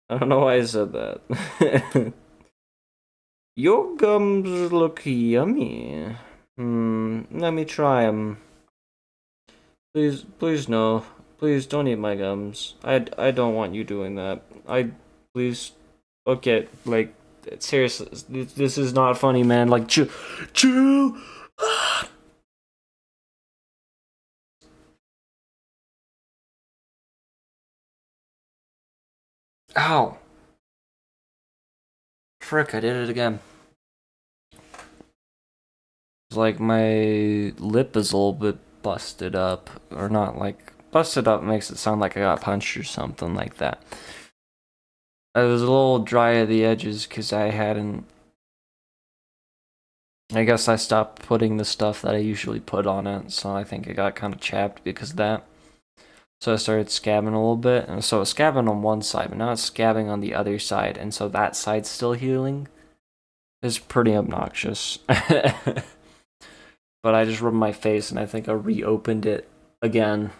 I don't know why I said that. Your gums look yummy. Let me try them. Please no. Please don't eat my gums. I don't want you doing that. Please. Okay, like, seriously, this is not funny, man. Like, chill. Ow. Frick, I did it again. It's like my lip is a little bit busted up. Or not, like, busted up makes it sound like I got punched or something like that. I was a little dry at the edges because I hadn't. I guess I stopped putting the stuff that I usually put on it, so I think it got kind of chapped because of that. So I started scabbing a little bit, and so it's scabbing on one side, but now it's scabbing on the other side, and so that side's still healing. It's pretty obnoxious. But I just rubbed my face, and I think I reopened it again.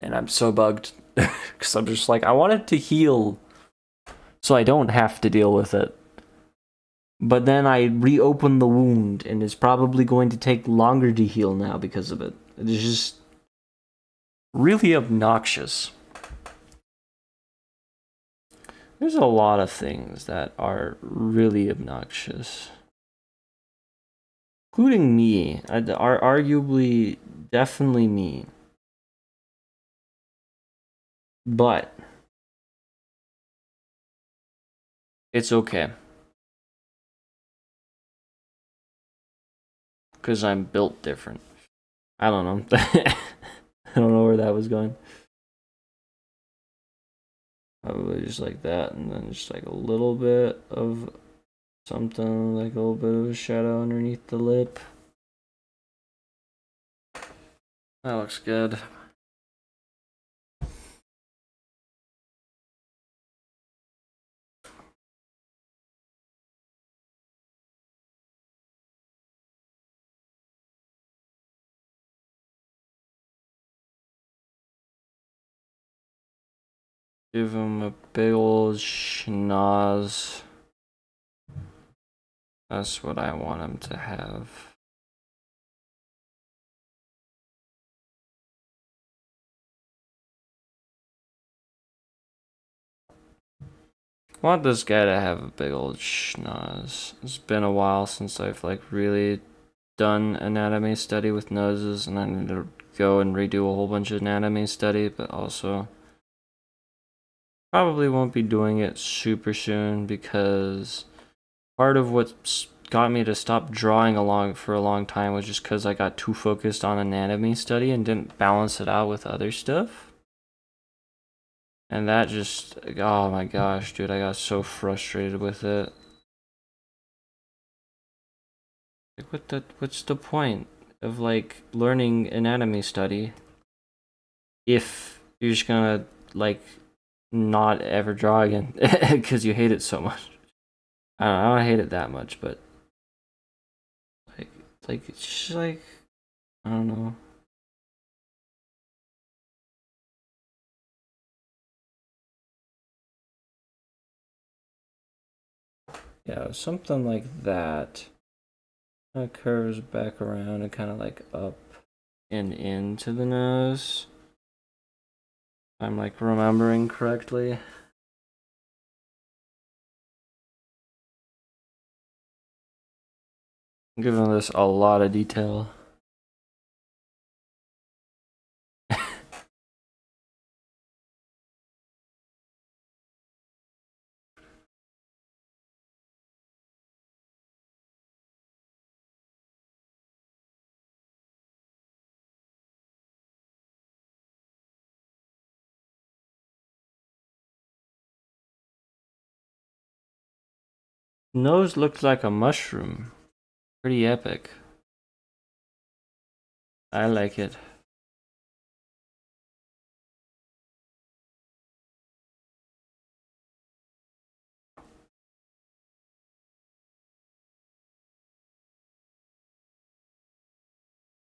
And I'm so bugged, because I'm just like, I want it to heal, so I don't have to deal with it. But then I reopened the wound, and it's probably going to take longer to heal now because of it. It's just really obnoxious. There's a lot of things that are really obnoxious. Including me. Are arguably, definitely me. But it's okay. Because I'm built different. I don't know. I don't know where that was going. Probably just like that, and then just like a little bit of something, like a little bit of a shadow underneath the lip. That looks good. Give him a big old schnoz. That's what I want him to have. I want this guy to have a big old schnoz. It's been a while since I've like really done anatomy study with noses, and I need to go and redo a whole bunch of anatomy study, but also probably won't be doing it super soon because part of what's got me to stop drawing along for a long time was just because I got too focused on anatomy study and didn't balance it out with other stuff. And that just, oh my gosh, dude, I got so frustrated with it. Like, what's the point of like learning anatomy study if you're just gonna like not ever draw again because you hate it so much? I don't hate it that much, but like it's just like, I don't know. Yeah, something like that. Kind of curves back around and kind of like up and into the nose. If I'm like remembering correctly. I'm giving this a lot of detail. Nose looks like a mushroom. Pretty epic. I like it.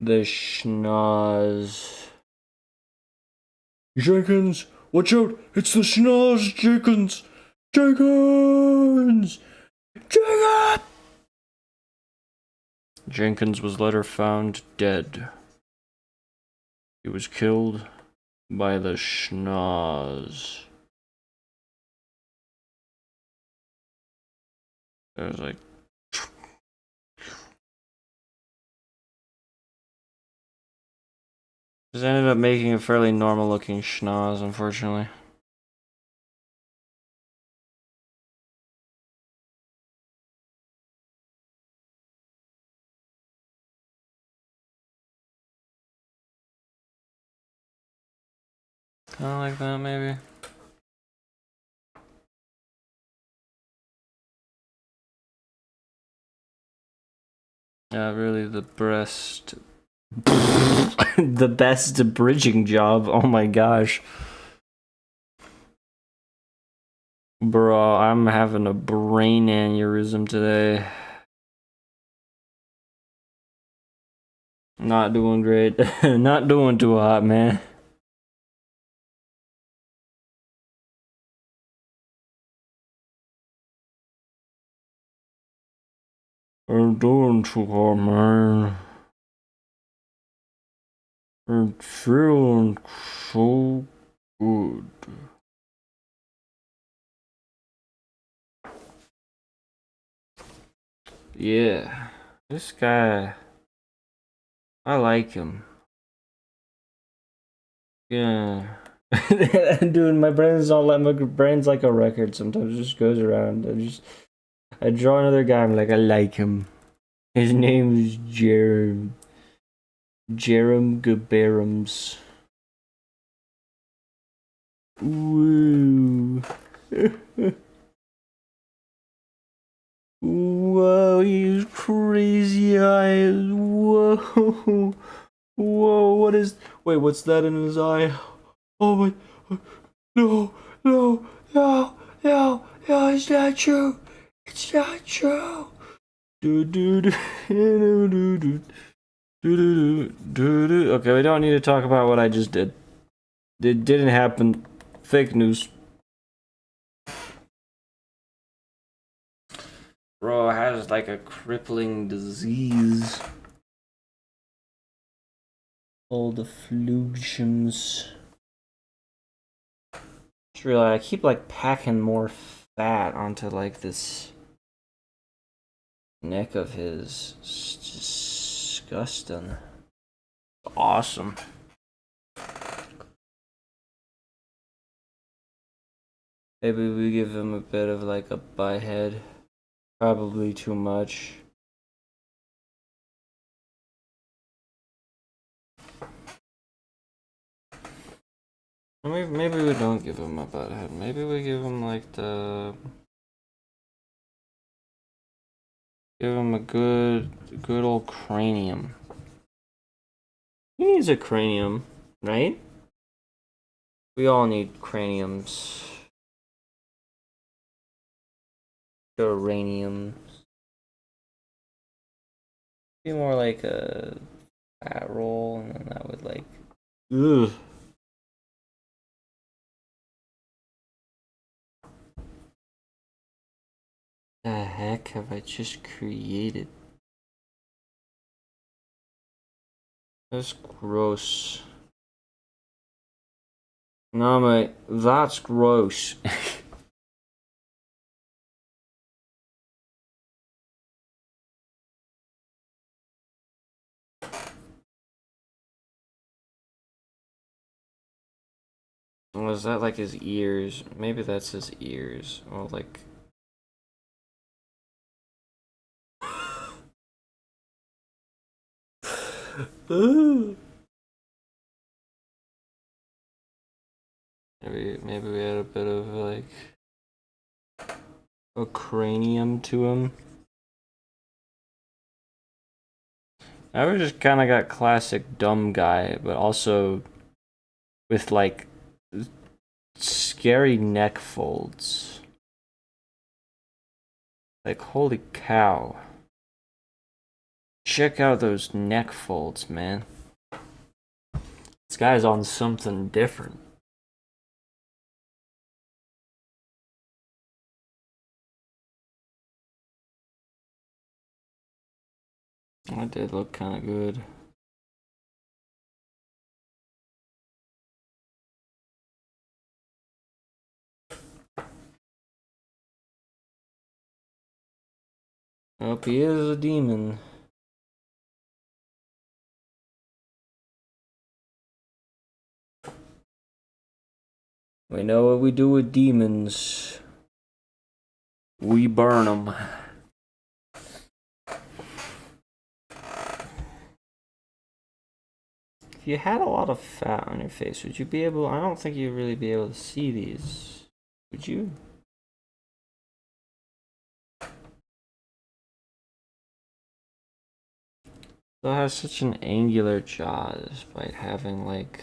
The schnoz. Jenkins, watch out! It's the schnoz, Jenkins! Jenkins! Jenkins was later found dead. He was killed by the schnoz. It was like... Just ended up making a fairly normal looking schnoz, unfortunately. Kinda like that, maybe. Yeah, really the best... the best bridging job, oh my gosh. Bro, I'm having a brain aneurysm today. Not doing great. Not doing too hot, man. I'm doing too hot, man. I'm feeling so good. Yeah. This guy, I like him. Yeah. Dude, my brain's like a record sometimes. It just goes around. I draw another guy, I'm like, I like him. His name is Jerem Gabarums. Woo. Whoa, he's crazy eyes. Whoa. Whoa, what is... Wait, what's that in his eye? Oh my... No, no, no, no, no, it's not true. It's not true. Do do do do do do do do do. Okay, we don't need to talk about what I just did. It didn't happen. Fake news. Bro has like a crippling disease. All the flugtions. Just realized I keep like packing more fat onto like this neck of his. It's disgusting. Awesome. Maybe we give him a bit of like a butt head. Probably too much. Maybe we don't give him a butt head. Maybe we give him like the... Give him a good old cranium. He needs a cranium, right? We all need craniums. Uraniums. Be more like a fat roll, and then that would like... Ugh. The heck have I just created? That's gross. No, mate, that's gross. Was that like his ears? Maybe that's his ears. Or like... Maybe we had a bit of like a cranium to him. I was just kind of got classic dumb guy, but also with like scary neck folds. Like, holy cow. Check out those neck folds, man. This guy's on something different. That did look kind of good. Oh, he is a demon. We know what we do with demons. We burn them. If you had a lot of fat on your face, would you be able... I don't think you'd really be able to see these. Would you? It has such an angular jaw despite having like...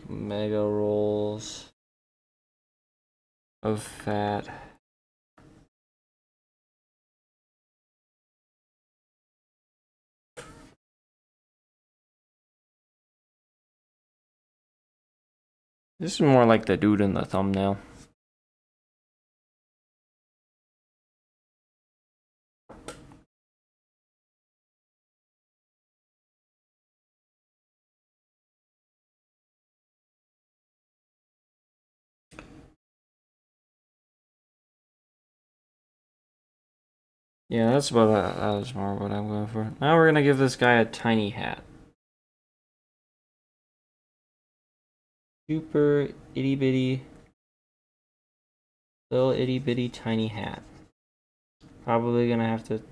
mega rolls of fat. This is more like the dude in the thumbnail. Yeah, that's about that was more what I'm going for. Now we're gonna give this guy a tiny hat. Super itty bitty, little itty bitty tiny hat. Probably gonna have to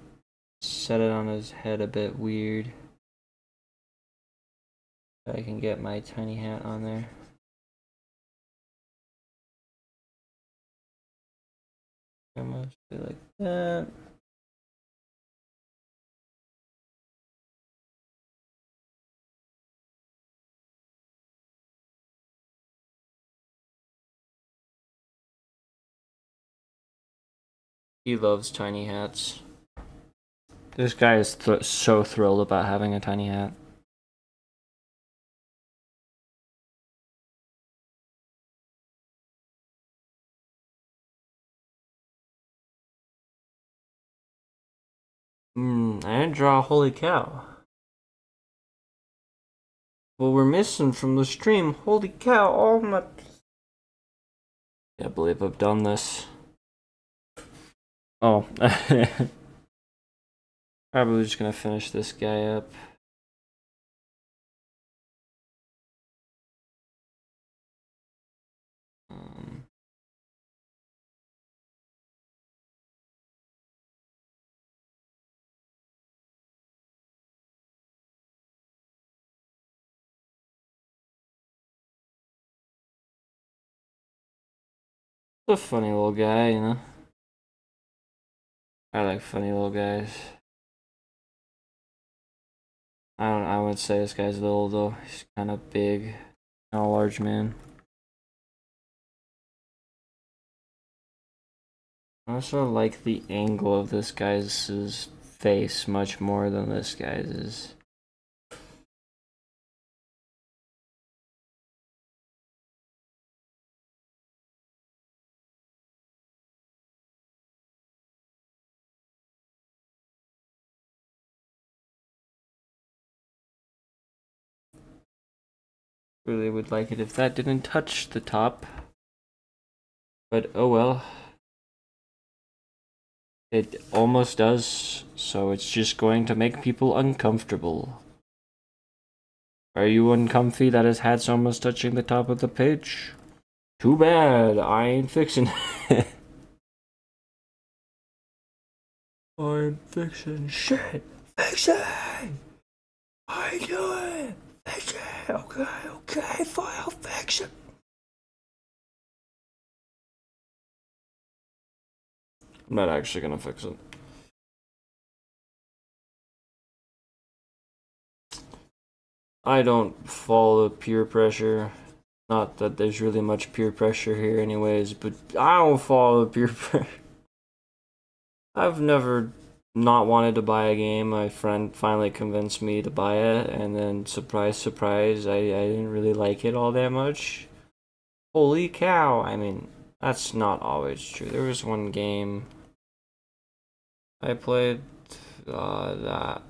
set it on his head a bit weird. I can get my tiny hat on there. Almost like that. He loves tiny hats. This guy is so thrilled about having a tiny hat. I didn't draw a holy cow. Well, we're missing from the stream. Holy cow, oh my... Can't believe I've done this. Oh. Probably just gonna finish this guy up. A funny little guy, you know? I like funny little guys. I would say this guy's little though. He's kind of big, not a large man. I also like the angle of this guy's face much more than this guy's is. Really would like it if that didn't touch the top. But oh well. It almost does, so it's just going to make people uncomfortable. Are you uncomfy that his hat's almost touching the top of the page? Too bad, I ain't fixing it. I'm fixing shit. Fix it! I do it! Fix it! Okay, fine, I'll fix it. I'm not actually gonna fix it. I don't follow peer pressure. Not that there's really much peer pressure here anyways, but I don't follow peer pressure. I've never not wanted to buy a game. My friend finally convinced me to buy it, and then surprise, surprise, I didn't really like it all that much. Holy cow, I mean, That's not always true. There was one game I played that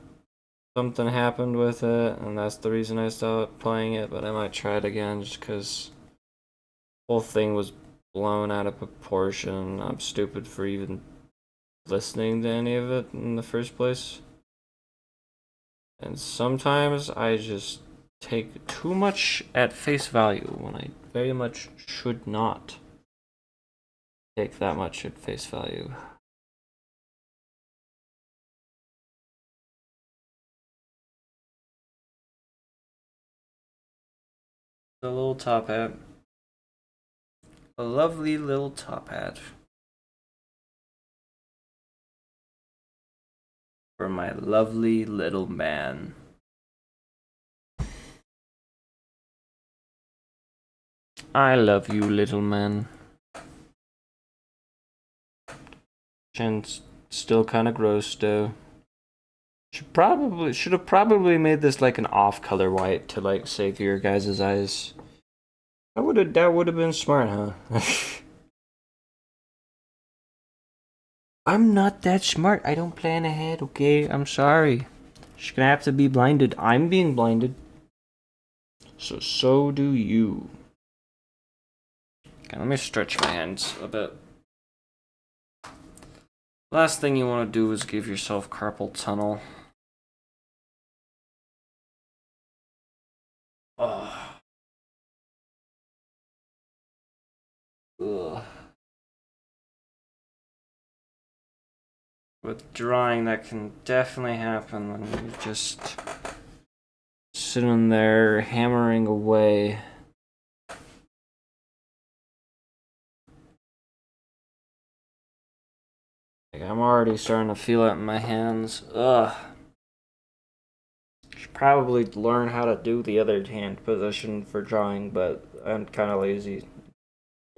something happened with it, and that's the reason I stopped playing it, but I might try it again just because the whole thing was blown out of proportion. I'm stupid for even listening to any of it in the first place. And sometimes I just take too much at face value when I very much should not take that much at face value. The little top hat. A lovely little top hat. For my lovely little man. I love you, little man. Chin's still kind of gross, though. Should have probably made this like an off color white to like save your guys' eyes. That would have been smart, huh? I'm not that smart. I don't plan ahead, okay? I'm sorry. She's gonna have to be blinded. I'm being blinded. So do you. Okay, let me stretch my hands a bit. Last thing you want to do is give yourself carpal tunnel. Oh. Ugh. With drawing, that can definitely happen when you just sitting there hammering away. Like, I'm already starting to feel it in my hands. Ugh. Should probably learn how to do the other hand position for drawing, but I'm kind of lazy.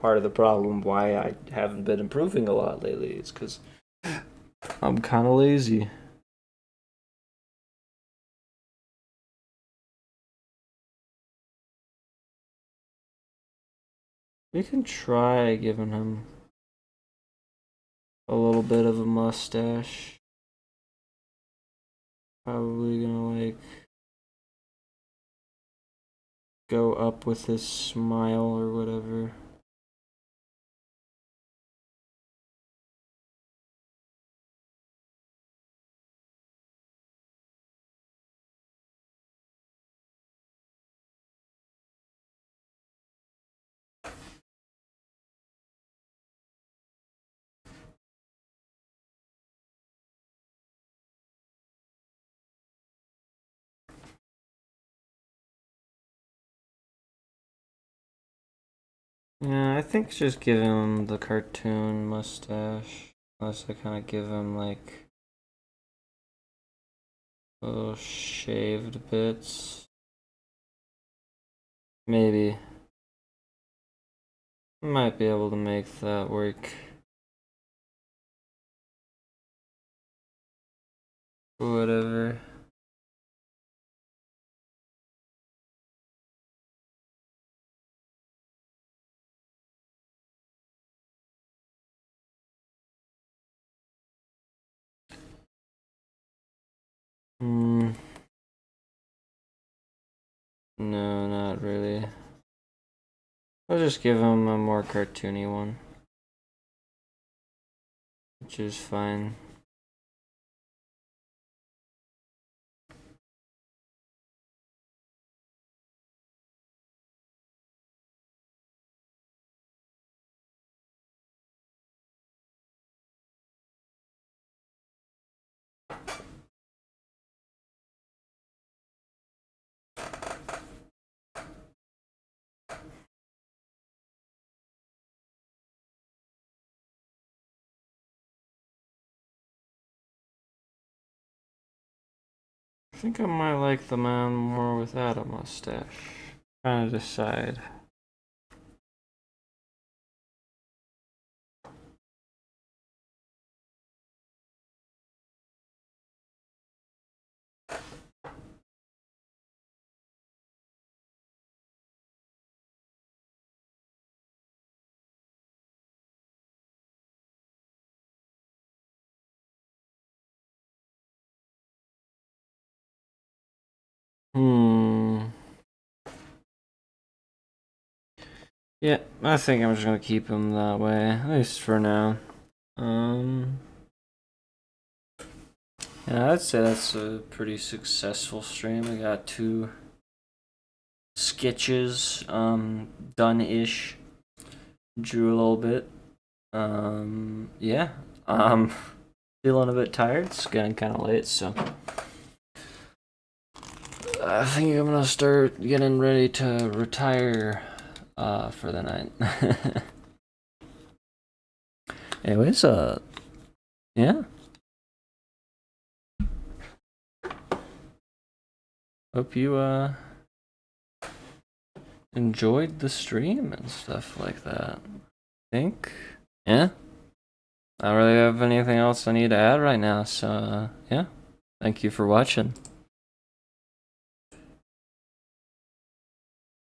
Part of the problem why I haven't been improving a lot lately is because I'm kind of lazy. We can try giving him a little bit of a mustache. Probably gonna like go up with his smile or whatever. Yeah, I think just give him the cartoon mustache. Unless I kind of give him like little shaved bits. Maybe. Might be able to make that work. Whatever. Hmm. No, not really. I'll just give him a more cartoony one. Which is fine. I think I might like the man more without a mustache. Trying to decide. Yeah, I think I'm just gonna keep him that way, at least for now. Yeah, I'd say that's a pretty successful stream. I got 2 sketches, done-ish. Drew a little bit. Yeah. Feeling a bit tired. It's getting kind of late, so I think I'm gonna start getting ready to retire for the night. Anyways, yeah. Hope you enjoyed the stream and stuff like that. I think, yeah. I don't really have anything else I need to add right now, so yeah. Thank you for watching.